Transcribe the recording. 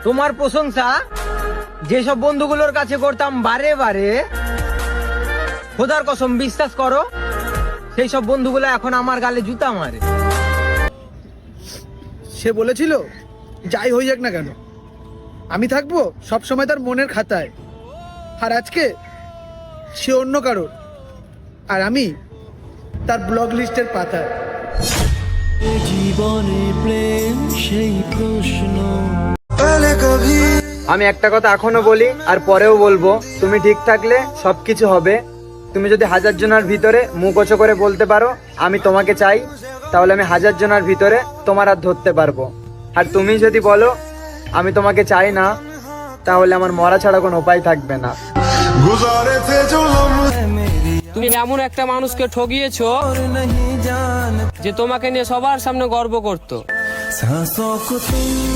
তোমার প্রশংসা যেসব বন্ধুগুলোর কাছে করতাম বারে বারে, খোদার কসম বিশ্বাস করো সেই সব বন্ধুগুলো এখন আমার গালে জুতা মারে। সে বলেছিল যাই হয়ে যাক না কেন আমি থাকবো সব সময় তার মনের খাতায়, আর আজকে সে অন্য কারোর আর আমি তার ব্লগ লিস্টের পাতায়। জীবনে প্রেম সেই প্রশ্ন। আমি একটা কথা এখনো বলি আর পরেও বলবো, তুমি ঠিক থাকলে সবকিছু হবে। তুমি যদি 1000 জনের ভিতরে মুখ উঁচু করে বলতে পারো আমি তোমাকে চাই, তাহলে আমি 1000 জনের ভিতরে তোমার হাত ধরতে পারবো। আর তুমি যদি বলো আমি তোমাকে চাই না, তাহলে আমার মরা ছাড়া কোনো উপায় থাকবে না। তুমি এমন একটা মানুষকে ঠকিয়েছো যে তোমাকে নিয়ে সবার সামনে গর্ব করতো। सांसों को तुम